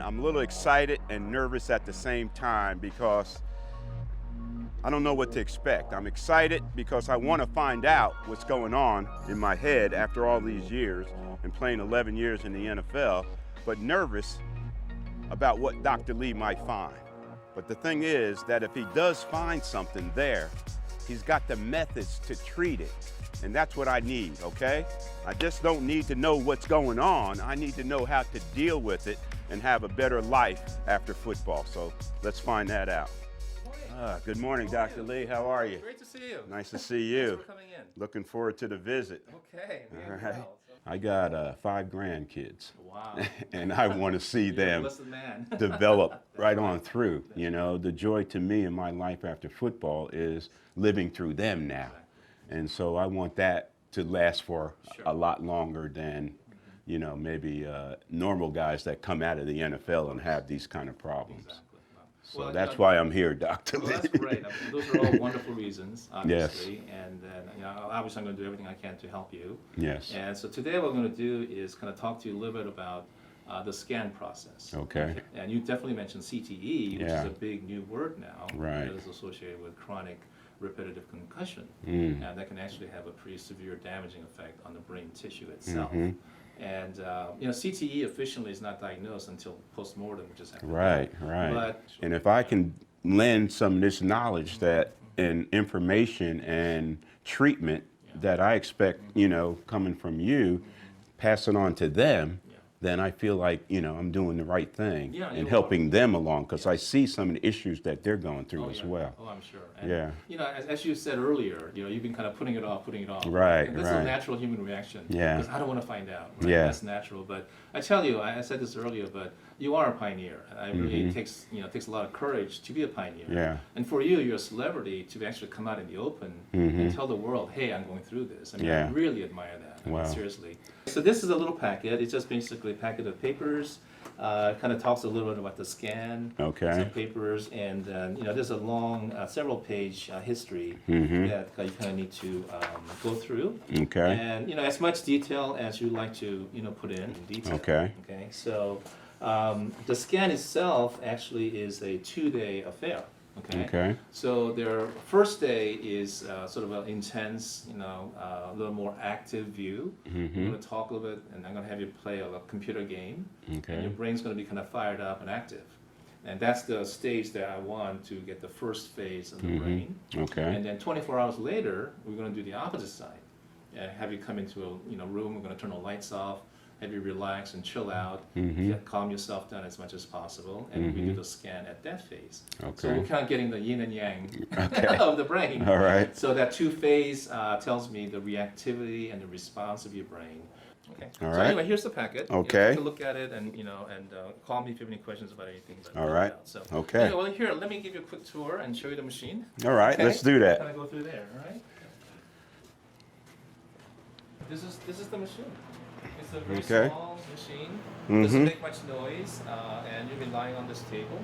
I'm a little excited and nervous at the same time because I don't know what to expect. I'm excited because I want to find out what's going on in my head after all these years and playing 11 years in the NFL, but nervous about what Dr. Lee might find. But the thing is that if he does find something there, he's got the methods to treat it. And that's what I need, okay? I just don't need to know what's going on. I need to know how to deal with it and have a better life after football. So let's find that out. Good morning, Dr. Lee. How are you? Great to see you. Nice to see you. Thanks for coming in. Looking forward to the visit. Okay. All right. I got 5 grandkids. Wow. And I want to see You're them a blessed man. develop right on through. You know, the joy to me in my life after football is living through them now. And so I want that to last for a lot longer than, you know, maybe normal guys that come out of the NFL and have these kind of problems. Exactly. So Well, that's why I'm here, Dr. Well, Lee. that's great. I mean, those are all wonderful reasons, obviously. And you know, obviously I'm going to do everything I can to help you. Yes. And so today what we're going to do is kind of talk to you a little bit about the scan process. Okay. And you definitely mentioned CTE, which Yeah. is a big new word now. Right. That is associated with chronic repetitive concussion. Mm. And that can actually have a pretty severe damaging effect on the brain tissue itself. Mhm. And you know, CTE officially is not diagnosed until post-mortem, which is happening. Right, right. But And if I can lend some of this knowledge that and information and treatment that I expect, you know, coming from you, pass it on to them, then I feel like, you know, I'm doing the right thing Yeah, and you helping are. them along because I see some of the issues that they're going through as yeah. well. Oh, I'm sure. And, Yeah. You know, as you said earlier, you know, you've been kind of putting it off. Right, And that's right. a natural human reaction. Yeah. Because I don't want to find out. Right? Yeah. That's natural. But I tell you, I said this earlier, but you are a pioneer. And really, it takes a lot of courage to be a pioneer. Yeah. And for you, you're a celebrity to actually come out in the open and tell the world, hey, I'm going through this. I mean, Yeah. I really admire that. I mean, Wow. seriously. So this is a little packet. It's just basically a packet of papers. Kind of talks a little bit about the scan, Okay. some papers, and you know, there's a long, several-page history Mm-hmm. that you kind of need to go through. Okay. And you know, as much detail as you like to, you know, put in detail. Okay. Okay. So the scan itself actually is a 2-day affair. Okay. Okay. So their first day is sort of an intense, you know, a little more active view. Mhm. We're going to talk a little bit, and I'm going to have you play a computer game. Okay. And your brain's going to be kind of fired up and active. And that's the stage that I want to get the first phase of the brain. Okay. And then 24 hours later, we're going to do the opposite side. Have you come into a room, we're going to turn the lights off, have you relax and chill out, calm yourself down as much as possible, and we do the scan at that phase. Okay. So we're kind of getting the yin and yang Okay. of the brain. All right. So that 2 phase tells me the reactivity and the response of your brain. Okay. All So right. anyway, here's the packet. You know, Okay. take a look at it, and you know, and call me if you have any questions about anything. All right. So, Okay. anyway, well, here, let me give you a quick tour and show you the machine. All right. Okay? Let's do that. Kind of go through there. All right. This is the machine. It's a very Okay. small machine. Doesn't Mhm. make much noise, and you've been lying on this table.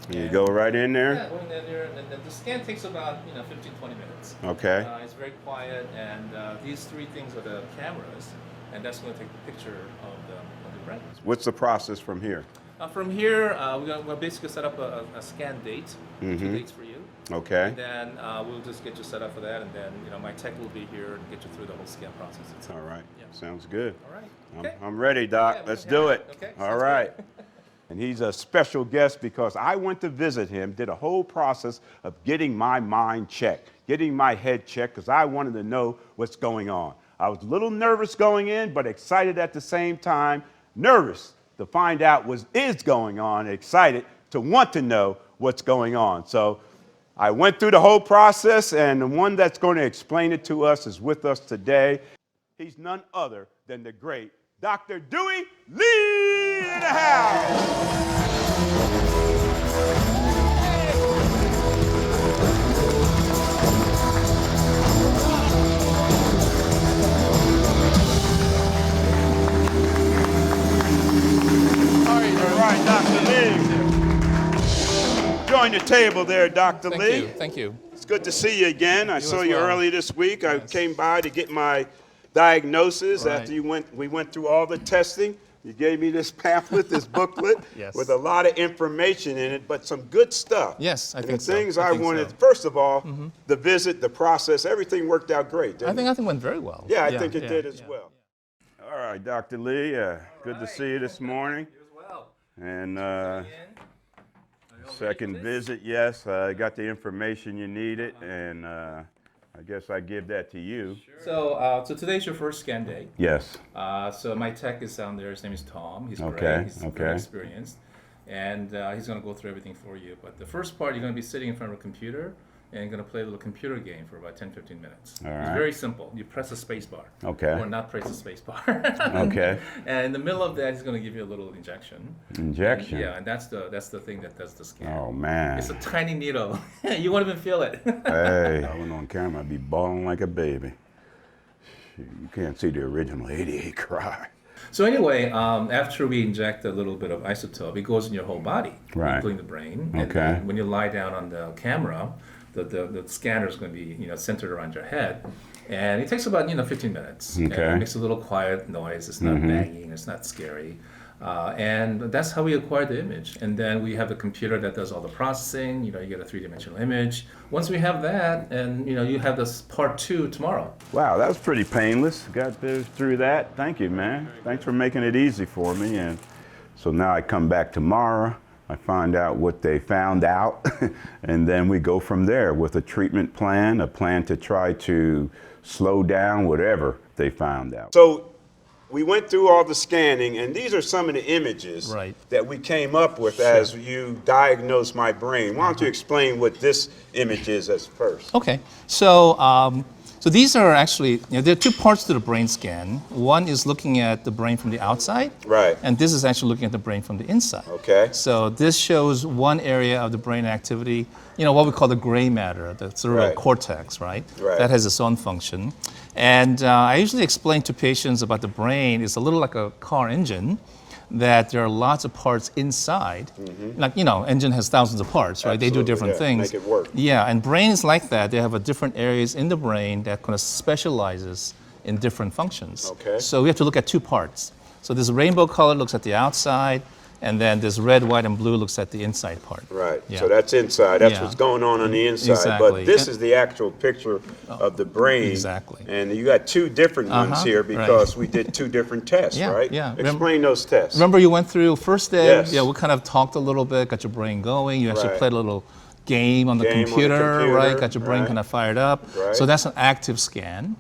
You And- go right in Yeah, there. going in there, and then the scan takes about 15-20 minutes. Okay. It's very quiet, and these 3 things are the cameras, and that's going to take the picture of the brain. What's the process from here? From here, we'll basically set up a scan date, 2 dates for you. Okay. And then we'll just get you set up for that, and then my tech will be here and get you through the whole scan process itself. All right. Yeah. Sounds good. All right. I'm, Okay. I'm ready, Doc. Yeah, Let's yeah, do it. okay, All sounds right. good. And he's a special guest because I went to visit him, did a whole process of getting my mind checked, getting my head checked, because I wanted to know what's going on. I was a little nervous going in, but excited at the same time. Nervous to find out what is going on, excited to want to know what's going on. So I went through the whole process, and the one that's going to explain it to us is with us today. He's none other than the great Dr. Doohi Lee in the house. All right, Dr. Lee. Join the table there, Dr. Lee. Thank you. It's good to see you again. I saw as you well. early this week. I Yes. came by to get my diagnosis Right. after we went through all the testing. You gave me this pamphlet, this booklet, Yes. with a lot of information in it, but some good stuff. Yes, I and think the so. things I I think wanted, so. first of all, the visit, the process, everything worked out great. I Didn't think it? it went very well. Yeah, I think it did as yeah. well. All right, Dr. Lee, good to see you this morning. And second visit, yes, I got the information you needed, and I guess I give that to you. So today's your first scan day. Yes. So my tech is down there. His name is Tom. He's Okay, great. He's very okay. experienced, and he's going to go through everything for you. But the first part, you're going to be sitting in front of a computer and you're going to play a little computer game for about 10-15 minutes. All It's right. very simple. You press the space bar. Okay. Or not press the space bar. Okay. And in the middle of that, he's going to give you a little injection. Injection? Yeah, and that's the thing that does the scan. Oh, man. It's a tiny needle. You won't even feel it. Hey, I went on camera, I'd be bawling like a baby. Shoot, you can't see the original 88 cry. So anyway, after we inject a little bit of isotope, it goes in your whole body, Right. including the brain. And Okay. then when you lie down on the camera, the scanner is going to be centered around your head, and it takes about 15 minutes. Okay. And it makes a little quiet noise. It's not banging. It's not scary. And that's how we acquire the image. And then we have the computer that does all the processing. You get a three-dimensional image. Once we have that, and you have this part 2 tomorrow. Wow, that was pretty painless. Got through that. Thank you, man. Thanks for making it easy for me. And so now I come back tomorrow. I find out what they found out, and then we go from there with a treatment plan, a plan to try to slow down whatever they found out. So we went through all the scanning, and these are some of the images Right. that we came up with as you diagnosed my brain. Why don't you explain what this image is as first? Okay, so these are actually, there are two parts to the brain scan. One is looking at the brain from the outside, Right. and this is actually looking at the brain from the inside. Okay. So this shows one area of the brain activity, what we call the gray matter, the cerebral Right. cortex, right? Right. That has its own function. And I usually explain to patients about the brain. It's a little like a car engine, that there are lots of parts inside. Like, engine has thousands of parts, right? They do Absolutely, different yeah, things. make it work. Yeah, and brain is like that. They have a different areas in the brain that kind of specializes in different functions. Okay. So we have to look at two parts. So this rainbow color looks at the outside, and then this red, white, and blue looks at the inside part. Right. Yeah. So that's inside. That's Yeah. what's going on the inside. Exactly. But this And- is the actual picture of the brain. Exactly. And you got two different ones here because we did two different tests, Yeah, right? yeah. Explain those tests. Remember you went through first day, Yes. we kind of talked a little bit, got your brain going. You actually Right. played a little game on the computer, right? Got your brain right. kind of fired up. Right. So that's an active scan.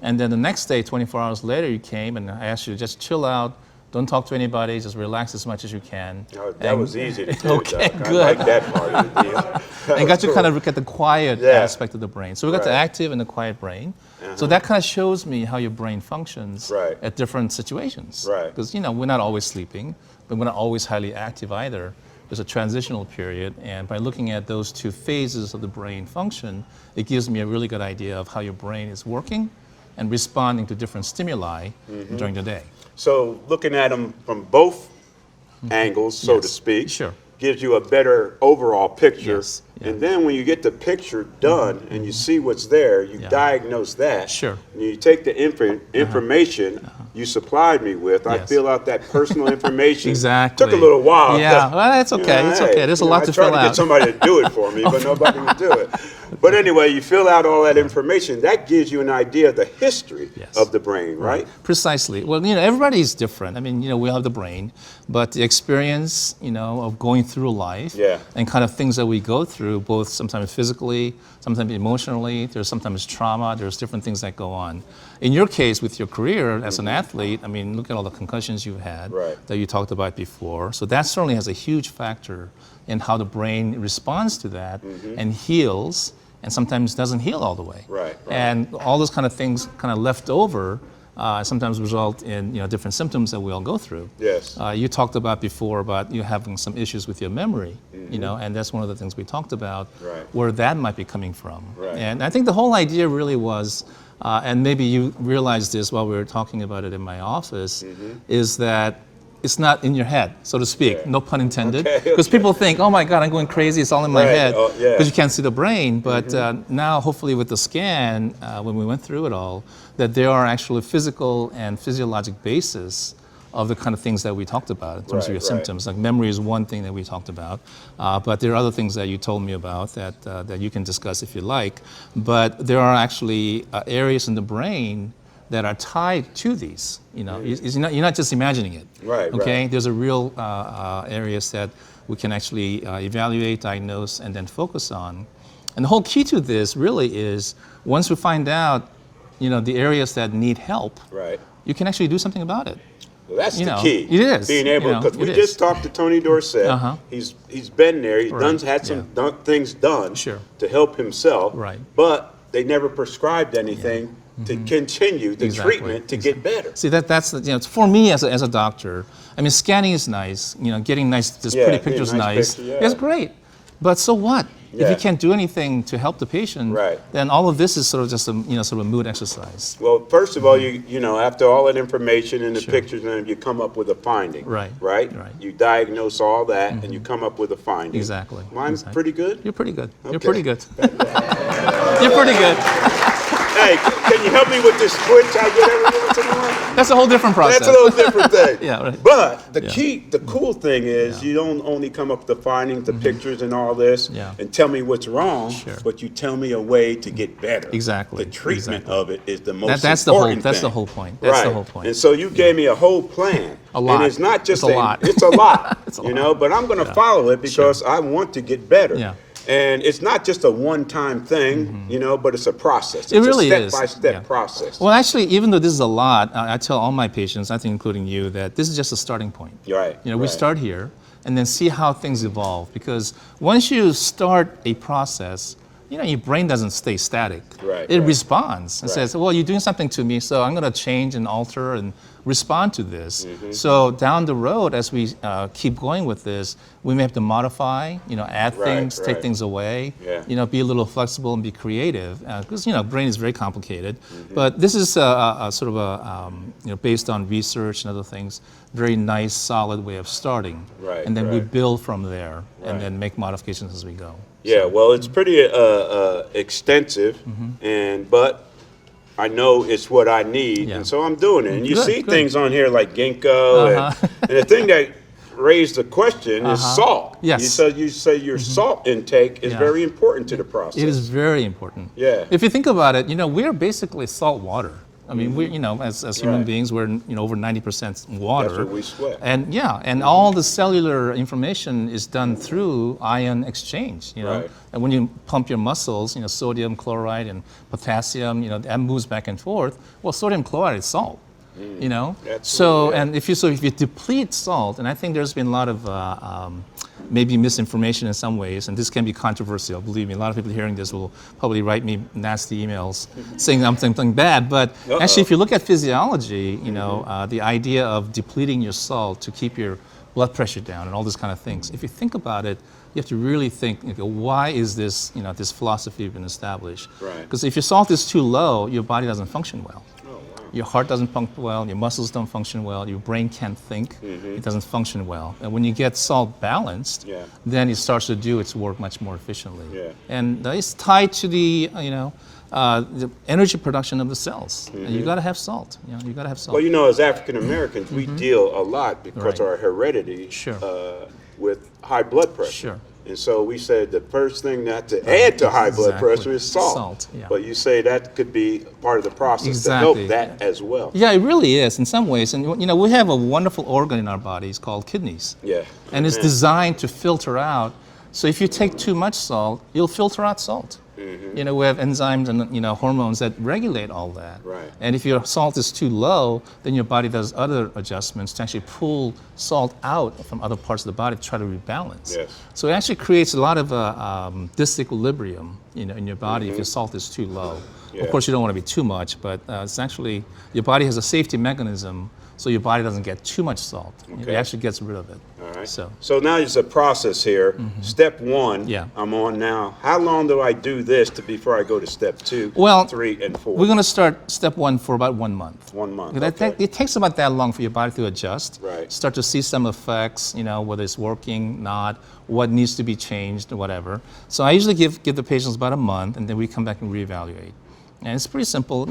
And then the next day, 24 hours later, you came and I asked you to just chill out. Don't talk to anybody. Just relax as much as you can. Oh, that And- was easy to do, Okay, Doc. good. I like that part of the deal. That And was got you cool. kind of look at the quiet Yeah. aspect of the brain. So we got the Right. active and the quiet brain. So that kind of shows me how your brain functions Right. at different situations. Right. Because we're not always sleeping, but we're not always highly active either. There's a transitional period, and by looking at those two phases of the brain function, it gives me a really good idea of how your brain is working and responding to different stimuli during the day. So looking at them from both angles, so to Yes. speak, Sure. gives you a better overall picture. Yes, yeah. And then when you get the picture done and you see what's there, you Yeah. diagnose that. Sure. And you take the information you supplied me with. I Yes. fill out that personal information. Exactly. Took a little while. Yeah, 'cause, well, that's okay. It's okay. There's a lot to I tried fill to out. get somebody to do it for me, but nobody would do it. But anyway, you fill out all that information. That gives you an idea of the history Yes. of the brain, right? Precisely. Well, everybody's different. I mean, we have the brain, but the experience, of going through life Yeah. and kind of things that we go through, both sometimes physically, sometimes emotionally, there's sometimes trauma, there's different things that go on. In your case, with your career as an athlete, I mean, look at all the concussions you've had Right. that you talked about before. So that certainly has a huge factor in how the brain responds to that and heals, and sometimes doesn't heal all the way. Right, right. And all those kind of things kind of left over sometimes result in different symptoms that we all go through. Yes. You talked about before about you having some issues with your memory, and that's one of the things we talked about, Right. where that might be coming from. Right. And I think the whole idea really was, and maybe you realized this while we were talking about it in my office, is that it's not in your head, so to speak, Yeah. no pun intended. Okay, Because okay. people think, oh my God, I'm going crazy, it's all in my Right, head, oh, yeah. because you can't see the brain. But now, hopefully with the scan, when we went through it all, that there are actually physical and physiologic basis of the kind of things that we talked about in terms of your Right, right. symptoms. Like memory is one thing that we talked about, but there are other things that you told me about that you can discuss if you like. But there are actually areas in the brain that are tied to these. You know, you're not just imagining it. Right, Okay, right. there's a real areas that we can actually evaluate, diagnose, and then focus on. And the whole key to this really is once we find out, you know, the areas that need help, Right. you can actually do something about it. Well, that's You the know, key. it is, Being able, you know, because we it just is. talked to Tony Dorsett. Uh-huh. He's been there. He's Right, had some yeah. things done Sure. to help himself. Right. But they never prescribed anything to continue the Exactly, treatment to get better. See, that's the, you know, for me as a doctor, I mean, scanning is nice, you know, getting nice, just Yeah, pretty getting pictures nice nice. picture, yeah. It's great. But so what? If Yeah. you can't do anything to help the patient, Right. then all of this is sort of just a, you know, sort of a mood exercise. Well, first of all, you know, after all that information and the Sure. pictures, and you come up with a finding. Right, Right. right. You diagnose all that, and you come up with a finding. Exactly. Mine's exactly. pretty good. You're pretty good. You're Okay. pretty good. You're pretty good. Hey, can you help me with this switch I get every once in a while? That's a whole different process. That's a little different thing. Yeah, right. But the Yeah. the cool thing is you don't only come up with the findings, the pictures and all this Yeah. and tell me what's wrong, Sure. but you tell me a way to get better. Exactly, The treatment exactly. of it is the most That's the whole. important That's the thing. whole point. That's right. the whole point. And so you gave me a whole plan. A lot. And it's not just It's a lot. It's a lot. It's a you lot. know, but I'm going to follow it because I want to get better. Yeah. And it's not just a one-time thing, you know, but it's a process. It's It really a is. step-by-step Yeah. process. Well, actually, even though this is a lot, I tell all my patients, I think including you, that this is just a starting point. Right, You know, we right. start here and then see how things evolve. Because once you start a process, you know, your brain doesn't stay static. Right, It right. responds and Right. says, well, you're doing something to me, so I'm going to change and alter and respond to this. Mm-hmm. So down the road, as we keep going with this, we may have to modify, you know, add Right, things, take right. things away, Yeah. you know, be a little flexible and be creative. Because, you know, brain is very complicated. Mm-hmm. But this is a sort of a, you know, based on research and other things, very nice, solid way of starting. Right, And then we right. build from there Right. and then make modifications as we go. Yeah, well, it's pretty extensive, but I know it's what I need, Yeah. and so I'm doing it. And you Good, see good. things on here like ginkgo, and the thing that raised the question is salt. Yes. You say your salt intake is Yeah. very important to the process. It is very important. Yeah. If you think about it, you know, we're basically salt water. I mean, we, you know, as human Right. beings, we're, you know, over 90% water. That's what we sweat. And yeah, and all the cellular information is done through ion exchange, you know. Right. And when you pump your muscles, you know, sodium chloride and potassium, you know, that moves back and forth. Well, sodium chloride is salt, you know. That's So, yeah. and if you deplete salt, and I think there's been a lot of maybe misinformation in some ways, and this can be controversial. Believe me, a lot of people hearing this will probably write me nasty emails saying I'm something bad. But actually, if you look at physiology, you know, the idea of depleting your salt to keep your blood pressure down and all these kind of things. If you think about it, you have to really think, you know, why is this, you know, this philosophy been established? Right. Because if your salt is too low, your body doesn't function well. Oh, wow. Your heart doesn't pump well, your muscles don't function well, your brain can't think, it doesn't function well. And when you get salt balanced, Yeah. then it starts to do its work much more efficiently. Yeah. And it's tied to the, you know, the energy production of the cells. And you got to have salt. You know, you got to have salt. Well, you know, as African Americans, we deal a lot because Right. of our heredity Sure. with high blood pressure. Sure. And so we said the first thing not to add to high blood Exactly. pressure is salt. Salt, yeah. But you say that could be part of the process Exactly. to help that as well. Yeah, it really is in some ways. And you know, we have a wonderful organ in our bodies called kidneys. Yeah. And it's Amen. designed to filter out. So if you take too much salt, you'll filter out salt. You know, we have enzymes and, you know, hormones that regulate all that. Right. And if your salt is too low, then your body does other adjustments to actually pull salt out from other parts of the body to try to rebalance. Yes. So it actually creates a lot of disequilibrium, you know, in your body if your salt is too low. Yeah. Of course, you don't want to be too much, but it's actually, your body has a safety mechanism so your body doesn't get too much salt. It Okay. actually gets rid of it. All right. So now there's a process here. Step one, Yeah. I'm on now. How long do I do this before I go to step 2, Well, 3, and 4? we're going to start step 1 for about 1 month. 1 month. That it takes about that long for your body to adjust, Right. start to see some effects, you know, whether it's working, not, what needs to be changed, or whatever. So I usually give the patients about a month, and then we come back and reevaluate. And it's pretty simple,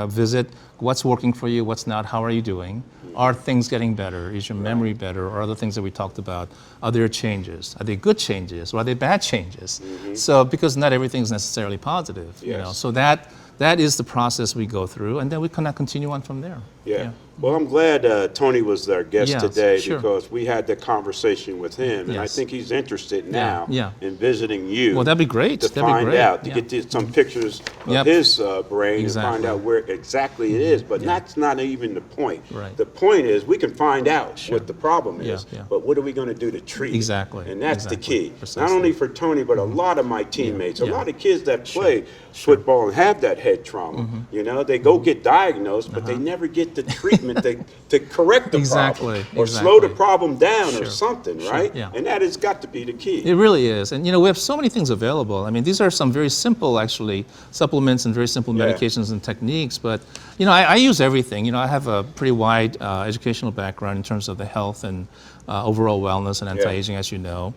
visit what's working for you, what's not, how are you doing? Are things getting better? Is your memory better? Or other things that we talked about? Are there changes? Are they good changes? Or are they bad changes? So, because not everything is necessarily positive, so that is the process we go through, and then we kind of continue on from there. Yeah. Well, I'm glad Tony was our guest today sure. because we had the conversation with him, and I think he's interested now in visiting you. Well, that'd be great. To find out, to get some pictures of his brain and find out where exactly it is. But that's not even the point. Right. The point is we can find out what the problem is, but what are we going to do to treat it? Exactly. And that's the key. Precisely. Not only for Tony, but a lot of my teammates, a lot of kids that play football and have that head trauma. They go get diagnosed, but they never get the treatment to correct the problem or slow the problem down or something, right? And that has got to be the key. It really is. And we have so many things available. I mean, these are some very simple, actually, supplements and very simple medications and techniques. But, I use everything. I have a pretty wide educational background in terms of the health and overall wellness and anti-aging, as you know.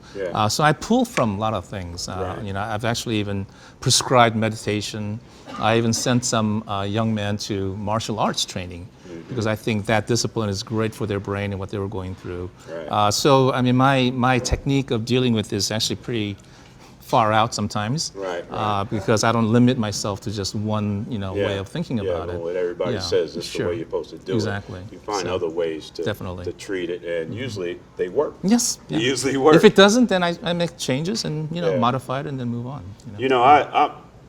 So I pull from a lot of things. I've actually even prescribed meditation. I even sent some young men to martial arts training because I think that discipline is great for their brain and what they were going through. So, I mean, my technique of dealing with this is actually pretty far out sometimes, because I don't limit myself to just one, way of thinking about it. What everybody says is the way you're supposed to do it. You find other ways to treat it, and usually they work. Yes, they usually work. If it doesn't, then I make changes and modify it and then move on.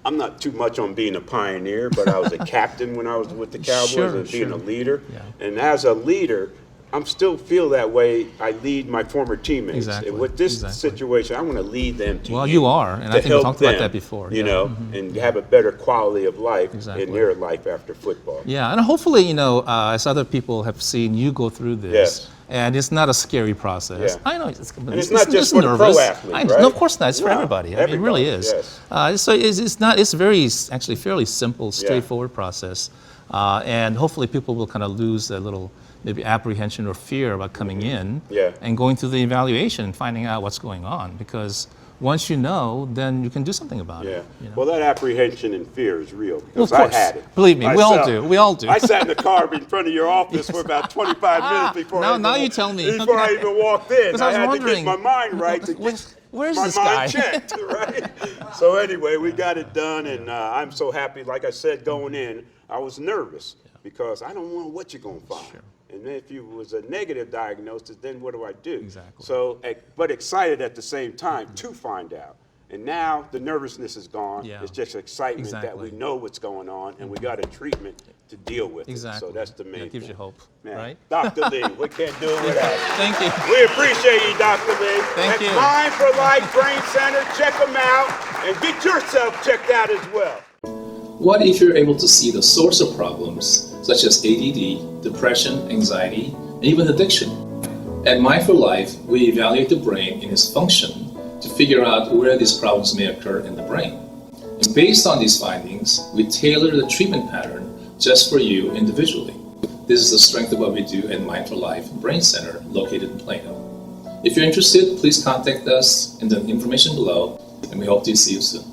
I'm not too much on being a pioneer, but I was a captain when I was with the Cowboys and being a leader. And as a leader, I still feel that way. I lead my former teammates. And with this situation, I want to lead them to you are, and I think we talked about that before. And have a better quality of life in their life after football. Yeah, and hopefully, as other people have seen you go through this, and it's not a scary process. I know it's not just for the pro athlete, right? No, of course not. It's for everybody. I mean, it really is. So it's not. It's very actually fairly simple, straightforward process, and hopefully people will kind of lose a little maybe apprehension or fear about coming in and going through the evaluation and finding out what's going on, because once you know, then you can do something about it. Well, that apprehension and fear is real because I had it. Believe me, we all do. We all do. I sat in the car in front of your office for about 25 minutes before before I even walked in. I had to get my mind right to get Where's my this mind guy? checked, right? So anyway, we got it done, and I'm so happy. Like I said, going in, I was nervous because I don't know what you're going to find. And then if it was a negative diagnosis, then what do I do? So, but excited at the same time to find out. And now the nervousness is gone. It's just excitement that we know what's going on, and we got a treatment to deal with it. So that's the main thing. That gives you hope, right? Dr. Lee, we can't do it without you. Thank you. We appreciate you, Dr. Lee. Thank you. Mind for Life Brain Center. Check them out and get yourself checked out as well. What if you're able to see the source of problems such as ADD, depression, anxiety, and even addiction? At Mind for Life, we evaluate the brain in its function to figure out where these problems may occur in the brain. And based on these findings, we tailor the treatment pattern just for you individually. This is the strength of what we do at Mind for Life Brain Center, located in Plano. If you're interested, please contact us in the information below, and we hope to see you soon.